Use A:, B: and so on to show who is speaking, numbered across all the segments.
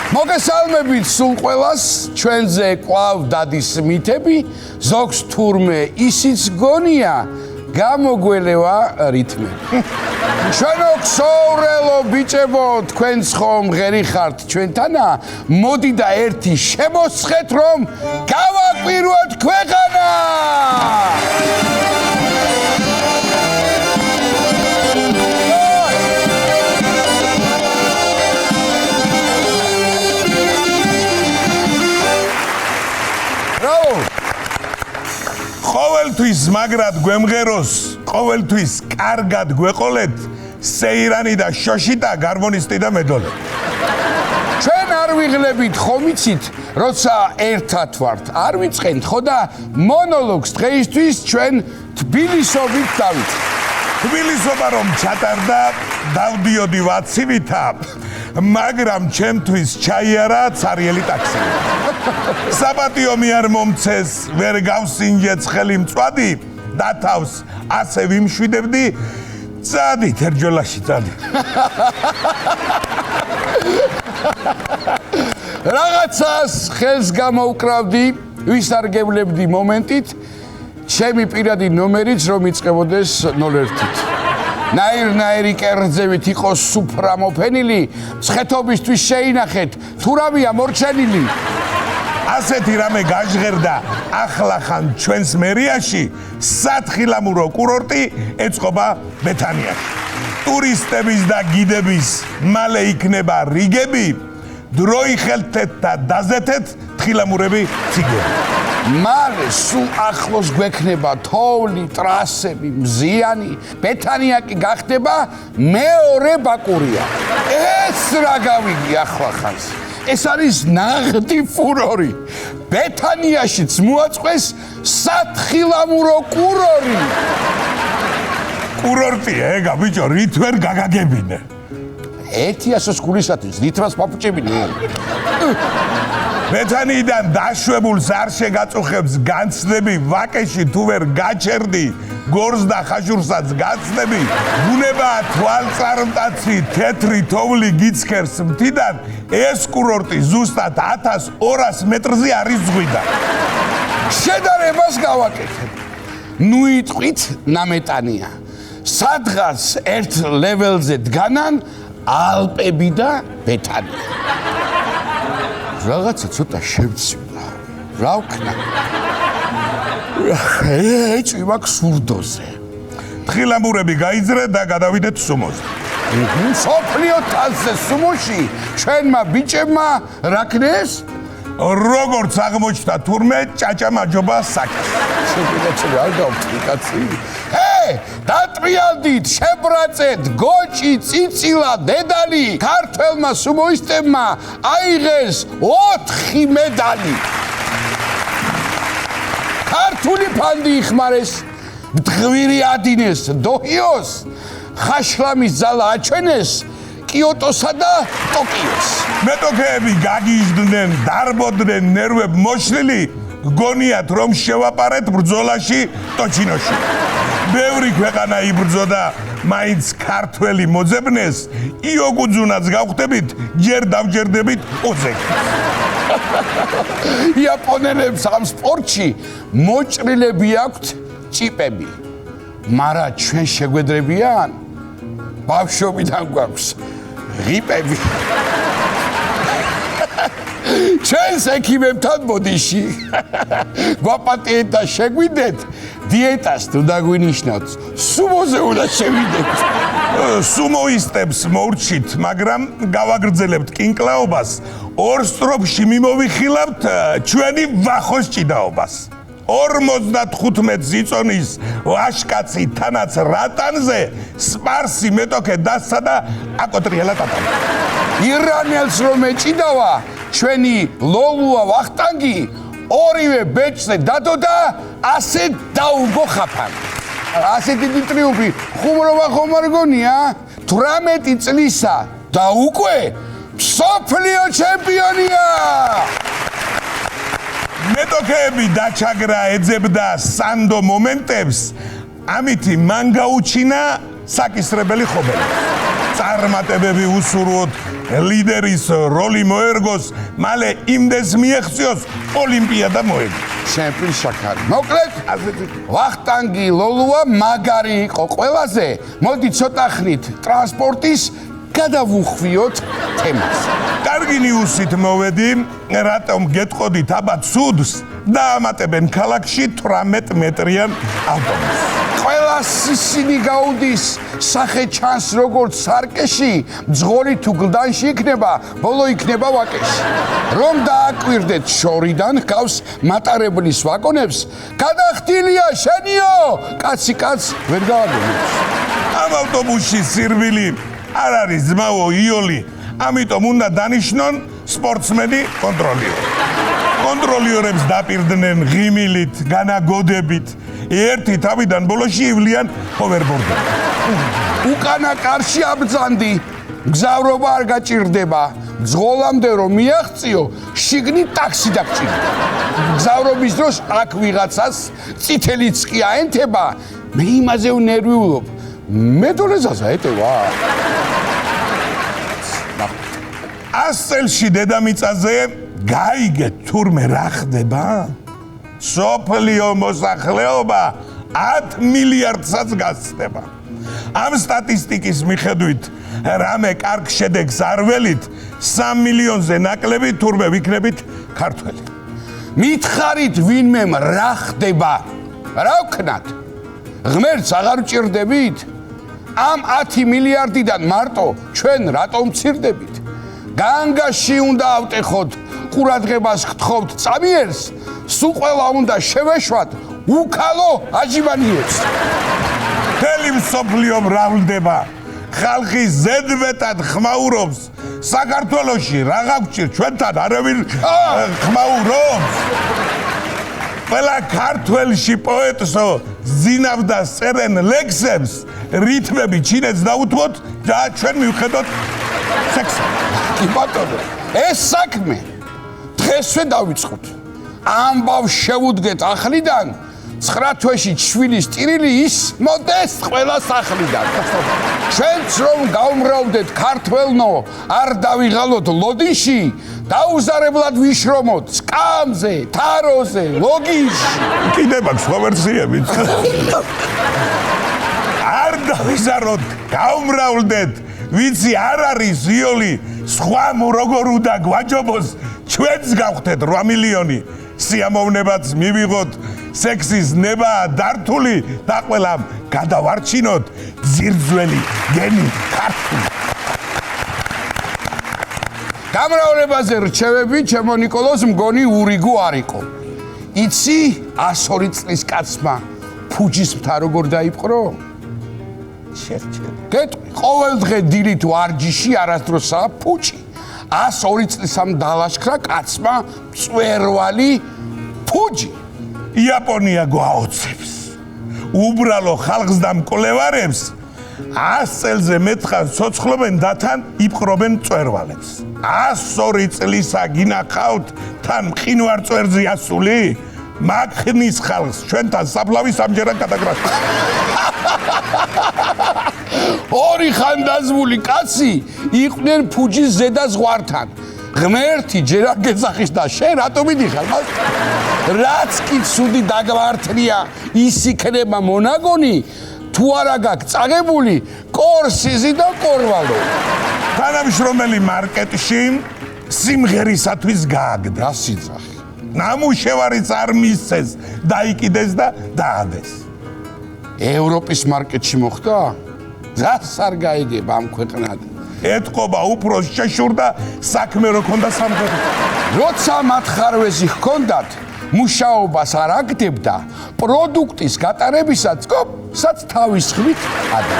A: მოგესალმებით სულ ყველას, ჩვენზე კვლავ დადის მითები, ზოგს თურმე ისიც გონია, გამოგველევა რითმები. ჩვენო ქსოვრელო ბიჭებო, თქვენც ხომ ღერი ხართ ჩვენთანა, მოდი და ერთი შემოსხეთ, რომ გავაკვირვოთ ქვეყანა!
B: ყოველთვის მაგრად გვემღეროს, ყოველთვის კარგად გვეყოლეთ, სეირანი და შოშიტა, გარმონისტი და მედოლე.
A: ჩვენ არ ვიღლებით ხომ იცით, როცა ერთად ვართ, არ ვიწყენთ ხო და მონოლოგს დღეისთვის ჩვენ თბილისობით დავიწყეთ.
B: თბილისობა რომ ჩატარდა, დავდიოდი ვაცივითა, მაგრამ ჩემთვის ჩაიარა ცარიელი ტაქსი. საპატიო მე არ მომცეს, ვერ გავსინჯეც ხელი მწვადი და თავს ასე ვიმშვიდებდი, წადით ერჯოლაში წადით.
A: რაღაცას ხელს გამოვკრავდი, ვისარგებლებდი მომენტით, ჩემი პირადი ნომერიც რომ იწყებოდეს 01-ით. ნაირ-ნაირი კერძებით იყოს სუფრა მოფენილი, მცხეთობისთვის შეინახეთ, თუ რავია მორჩენილი.
B: ასეთი რამე გაჟღერდა ახლახან ჩვენს მერიაში, სათხილამურო კურორტი ეწყობა ბეთანიაში. ტურისტების და გიდების მალე იქნება რიგები, დროი ხელთეთ და დაზეთეთ თხილამურები ციგები.
A: მალე სულ ახლოს გვექნება თოვლი, ტრასები, მზიანი, ბეთანია კი გახდება მეორე ბაკურია. ეს რა გავიგი ახლახანს. ეს არის ნაღდი ფურორი. ბეთანიაშიც მოაწყვეს სათხილამურო კურორი.
B: კურორტია, ეგა ბიჭო, რით ვერ გაგაგებინე.
A: 100 გულისათვის რითმას პაპუჭებინე.
B: ბეთანიიდან დაშვებულს არ შეგაწუხებს განცდები, ვაკეში თუ ვერ გაჩერდი, გორს და ხაშურსაც გაცდები, ბუნებაა თვალწარმტაცი, თეთრი თოვლი გიცქერს მთიდან, ეს კურორტი ზუსტად 1200 მეტრზე არის ზღვიდან.
A: შედარებას გავაკეთებ. ნუ იტყვით ნამეტანია. სადღაც ერთ ლეველზე დგანან ალპები და ბეთანია. რაღაცა ცოტა შევცვლა. რა ვქნა? ეჭვი მაქვს სურდოზე.
B: თხილამურები გაიძრე და გადავიდეთ სუმოზე.
A: სოფლიო თასზე სუმოში ჩვენმა ბიჭებმა რა ქნეს?
B: როგორც აღმოჩნდა თურმე ჭაჭამაჯობა საკეს.
A: შეგიძლიათ არ გავხდი კაცი. დატრიალდით, შებრაწეთ, გოჭი, წიწილა, დედალი, ქართველმა სუმოისტებმა აიღეს 4 მედალი. ქართული ფანდი იხმარეს, მდღვირი ადინეს, დოჰიოს, ხაშლამის ძალა აჩვენეს, კიოტოსა და ტოკიოს.
B: მეტოქეები გაგიჟდნენ, დარბოდნენ ნერვებ მოშლილი, გონიათ რომ შევაპარეთ ბრძოლაში ტოჩინოში. ბევრი ქვეყანა იბრძოდა, მაინც ქართველი მოძებნეს, იოგუძუნაც გავხდებით, ჯერ დავჯერდებით ოზეკს.
A: იაპონელებს ამ სპორტში მოჭრილები აქვთ ჭიპები. მარა ჩვენ შეგვედრებიან, ბავშვობიდან გვაქვს ღიპები. ჩვენს ექიმებთან ბოდიში გვაპატიეთ და შეგვიდეთ, დიეტას თუ დაგვინიშნოთ, სუმოზე უნდა შევიდეთ.
B: სუმოისტებს მოვრჩით, მაგრამ გავაგრძელებთ კინკლაობას, ორ სტროფში მიმოვიხილავთ ჩვენი ვახოს ჭიდაობას. 55 ზიწონის ვაშკაცი თანაც რატანზე, სპარსი მეტოქე დასცა და აკოტრიალა ტატანი.
A: ირანელს რომ ეჭიდავა, ჩვენი ლოლუა ვახტანგი ორივე ბეჭზე დადო და ასე დაუგო ხაფანი. ასეთი დიდი ტრიუმფი ხუმრობა ხომ არ გონია? 18 წლისა და უკვე მსოფლიო ჩემპიონია!
B: მეტოქეები დაჩაგრა ეძებდა სანდო მომენტებს, ამითი მან გაუჩინა საკისრებელი ხობელი. წარმატებები უსურვოთ ლიდერის როლი მოერგოს, მალე იმდეს მიეღწიოს ოლიმპიადა მოეგო.
A: ჩემპიონი შაქარი. მოკლედ, ვახტანგი ლოლუა მაგარი იყო ყველაზე. მოდი ცოტა ხნით ტრანსპორტის გადავუხვიოთ თემას.
B: კარგი ნიუსით მოვედი, რატომ გეტყოდით აბა ცუდს და ამატებენ ქალაქში 18 მეტრიან ავტობუსს.
A: ყველა სისინი გაუდის სახე ჩანს როგორც სარკეში, მძღოლი თუ გლდანში იქნება, ბოლო იქნება ვაკეში. რომ დააკვირდეთ შორიდან გავს მატარებლის ვაგონებს, გადახდილია შენიო, კაცი კაც ვერ გააგონებს.
B: ამ ავტობუსში სირბილი არ არის ძმაო იოლი, ამიტომ უნდა დანიშნონ სპორტსმენი კონტროლიორი. კონტროლიორებს დაპირდნენ ღიმილით, განაგოდებით. ერთი თავიდან ბოლოში ივლიან ჰოვერბორდები.
A: უკანა კარში აბრძანდი, გზავრობა არ გაჭირდება. მძღოლამდე რომ მიაღწიო, შიგნით ტაქსი დაგჭირდა. გზავრობის დროს აქ ვიღაცას წითელი წყი აენთება, მე იმაზე ვნერვიულობ. მე დონეზაზე ეტევა.
B: 100 წელში დედამიწაზე გაიგეთ თურმე რა ხდება? სოფლიო მოსახლეობა 10 მილიარდსაც გასცდება. ამ სტატისტიკის მიხედვით რამე კარგ შედეგს არ ველით 3 მილიონზე ნაკლები თურმე ვიქნებით ქართველი.
A: მითხარით ვინმემ რა ხდება? რა ვქნათ? ღმერთს აღარ ვჭირდებით? ამ 10 მილიარდიდან მარტო ჩვენ რატომ მცირდებით? განგაში უნდა ავტეხოთ, ყურადღებას გთხოვთ წამიერს, სულ ყველა უნდა შევეშვათ უკალო აჯიბანიებს.
B: მთელი მსოფლიო მრავლდება, ხალხი ზედმეტად ხმაურობს. საქართველოში რაღა გვჭირ ჩვენთან არავინ ხმაურობს. ყველა ქართველში პოეტსო ზინავდა წერენ ლექსებს, რითმები ჩინეთს დაუთმოთ და ჩვენ მივხედოთ სექსს.
A: კი ბატონო, ეს საქმე დღესვე დავიწყოთ. ამბავს შევუდგეთ ახლიდან, 9 თვეში შვილის ტირილი ის მოდეს ყველა სახლიდან. ჩვენც რომ გავმრავლდეთ ქართველნო, არ დავიღალოთ ლოდინში, დაუზარებლად ვიშრომოთ სკამზე, თაროზე, ლოგინში.
B: კიდე მაქვს სხვა ვერსიები. არ დავიზაროთ, გავმრავლდეთ, ვიცი არ არის იოლი, სხვა როგორ უნდა გვაჯობოს, ჩვენც გავხდეთ 8 მილიონი. სიამოვნებაც მივიღოთ, სექსის ნებაა დართული და ყველამ გადავარჩინოთ ძირძველი გენი ქართული.
A: გამრავლებაზე რჩევები ჩემო ნიკოლოზ მგონი ურიგო არ იყო. იცი 102 წლის კაცმა ფუჯის მთა როგორ დაიპყრო? გეტყვი, ყოველ დღე დილით ვარჯიში არასდროსაა ფუჭი. 102 წლისამ დალაშქრა კაცმა მწვერვალი ფუჯი.
B: იაპონია გვაოცებს. უბრალო ხალხს და მკვლევარებს 100 წელზე მეტხანს ცოცხლობენ და თან იპყრობენ მწვერვალებს. 102 წლისა გინახავთ თან მყინვარ წვერზე ასული? მაგხნის ხალხს ჩვენთან საფლავის ამჯერად გადაგრას. ორი ხანდაზმული კაცი იყვნენ ფუჯის ზედა ზღვართან. ღმერთი ჯერ არ გეძახის და შენ რატომ მიდიხარ? რაც კი ცუდი დაგვართნია, ის იქნება მონაგონი, თუ არა გაქვს წაღებული კორსიზი და კორვალო. თანამშრომელი მარკეტში სიმღერისათვის გააგდა.
A: რა სიძახი.
B: ნამუშევარიც არ მისცეს, დაიკიდეს და დაადეს.
A: ევროპის მარკეტში მოხდა? რას არ გაიგებ ამ ქვეყნად?
B: ეთყობა უფროს შეშურდა საქმე რო ქონდა სამღერო.
A: როცა მათხარვეზი ჰქონდათ, მუშაობას არ აგდებდა, პროდუქტის გატარებისაც კოპსაც თავის ხვით ადე.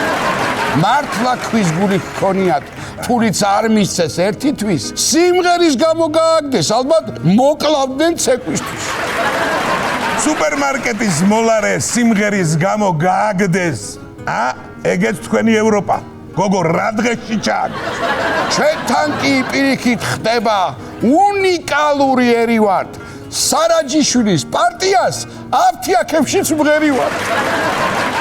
A: მართლა ქვის გული ჰქონიათ, ფულიც არ მისცეს ერთი თვის, სიმღერის გამო გააგდეს, ალბათ მოკლავდნენ ცეკვისთვის.
B: სუპერმარკეტის მოლარე სიმღერის გამო გააგდეს. ეგეც თქვენი ევროპა. გოგო, რა დღეში ჩააგდეს?
A: ჩვენთან კი პირიქით ხდება უნიკალური ერივართ. სარაჯიშვილის პარტიას აფთიაქებშიც მღერივართ.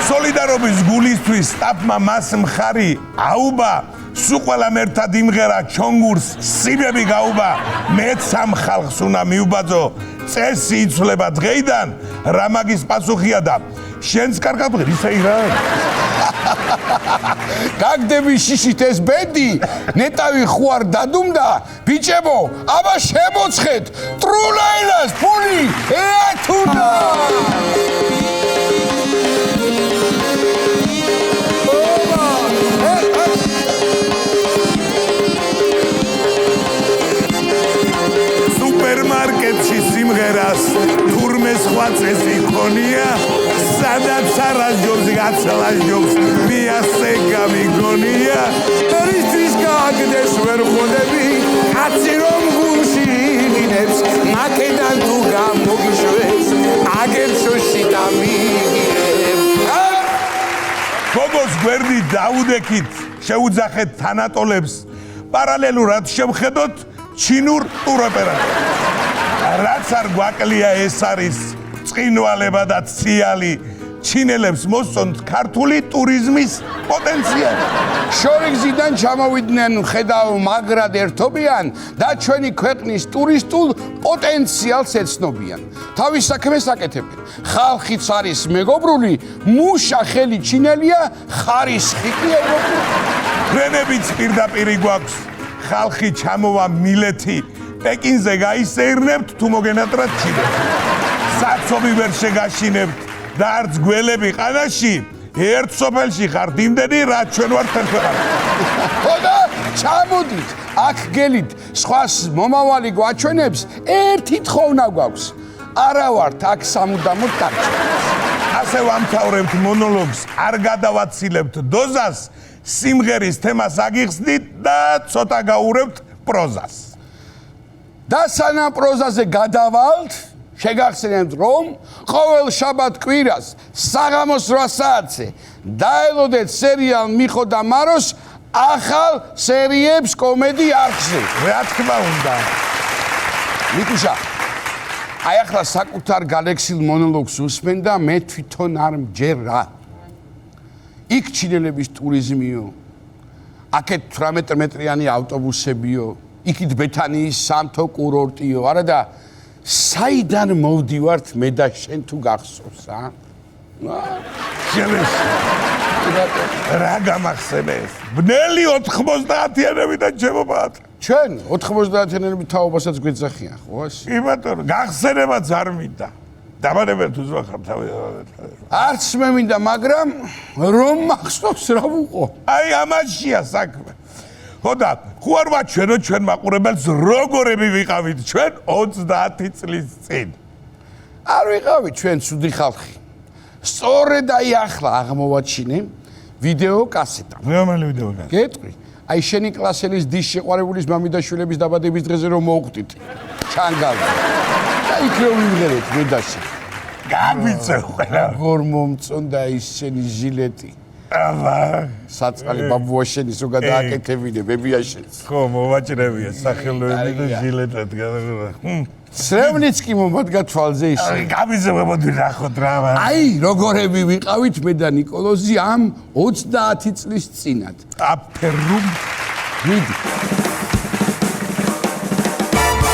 B: სოლიდარობის გულისთვის სტაფმა მას მხარი აუბა. სულ ყველამ ერთად იმღერა ჩონგურს სიმები გაუბა. მეც სამ ხალხს უნდა მიუბაძო. წესი იცვლება დღეიდან. რა მაგის პასუხია და შენც კარგად ღირსეი რა.
A: გაგდები შიშით ეს ბედი, ნეტავი ხوار დადუმდა, ბიჭებო, აბა შემოცხეთ, ტრულაილას ფული ეათუნა.
B: სუპერმარკეტში სიმღერას თურმე სხვა წესი ქონია. სადაც არაჯობს გაცლაჯობს მიასე გამიგონია.
A: ერისთვის გააგდეს ვერ ხოდები, კაცი რომ გულში იღინებს, მაკედან თუ გამოგიშვებს, აგერჩოში დამიგირებ.
B: გოგოს გვერდი დაუდექით, შეუძახეთ თანატოლებს, პარალელურად შევხედოთ ჩინურ ტუროპერატორს. რაც არ გვაკლია ეს არის წინვალება და ციალი. ჩინელებს მოსწონთ ქართული ტურიზმის პოტენციალი.
A: შორიგზიდან ჩამოვიდნენ ხედავ მაგრად ერთობიან და ჩვენი ქვეყნის ტურისტულ პოტენციალს ეცნობიან. თავის საქმეს აკეთებენ. ხალხიც არის მეგობრული, მუშა ხელი ჩინელია, ხარისხი კი ევროპული.
B: ფრენებიც პირდაპირი გვაქვს. ხალხი ჩამოვა მილეთი. პეკინზე გაისეირნებთ თუ მოგენატრათ ჩინეთში. საცობი ვერ შეგაშინებთ და არც გველები ყანაში. ერთ სოფელში ხართ იმდენი, რაც ჩვენ ვართ ქვეყანა.
A: ხოდა ჩამოდით, აქ გელით, სხვას მომავალი გვაჩვენებს, ერთი თხოვნა გვაქვს. არა ვართ აქ სამუდამოდ დარჩენილ.
B: ასე ვამთავრებთ მონოლოგს, არ გადავაცილებთ დოზას, სიმღერის თემას აგიხსნით და ცოტა გაურევთ პროზას.
A: და სანამ პროზაზე გადავალთ, შეგახსენებთ, რომ ყოველ შაბათ კვირას საღამოს 8 საათზე დაელოდეთ სერიალ მიხო და მაროს ახალ სერიებს კომედი არხზე.
B: რა თქმა უნდა.
A: მიკუშა, აი ახლა საკუთარ გალექსილ მონოლოგს უსმენ და მე თვითონ არ მჯერა. იქ ჩინელების ტურიზმიო, აქეთ 18 მეტრიანი ავტობუსებიო, იქით ბეთანიის სამთო კურორტიო, არა და საიდან მოვდივართ მე და შენ თუ გახსოვს,
B: შენეს რა გამახსენეს? ბნელი 90-იანებიდან ჩემობათ.
A: ჩვენ 90-იანები თაობასაც გვეძახიან, ხო ასე?
B: კი ბატონო, გახსენებაც არ მინდა. დაბანებენ თუ ზვახარ თავი.
A: არც მე მინდა, მაგრამ რომ მახსოვს რა ვუყო.
B: აი ამაშია საქმე. ხოდა, ხო არ ვაჩვენო ჩვენ მაყურებელს როგორები ვიყავით ჩვენ 30 წლის წინ.
A: არ ვიყავით ჩვენ ცუდი ხალხი. სწორედ აი ახლა აღმოვაჩინე ვიდეო კასეტა.
B: რომელი ვიდეო კასეტა?
A: გეტყვი, აი შენი კლასელის დის შეყვარეულის მამიდაშვილების დაბადების დღეზე რომ მოვხვდით. ჩანგალდა. და იქ რომ ვიმღერეთ მე და შენ.
B: გამიწევ ყველა.
A: როგორ მომწონდა ის შენი ჟილეტი.
B: აბა,
A: საწყალი ბაბუა შენი რო გადააკეთებინე ბებია შენს.
B: ხო, მოვაჭრებია სახელოები და ჟილეტად გადაღება.
A: სრემლიც კი მომადგა თვალზე ისე.
B: გამიზებოდი ნახოთ რა.
A: აი, როგორები ვიყავით მე და ნიკოლოზი ამ 30 წლის წინათ.
B: აფერუმ
A: მიდი.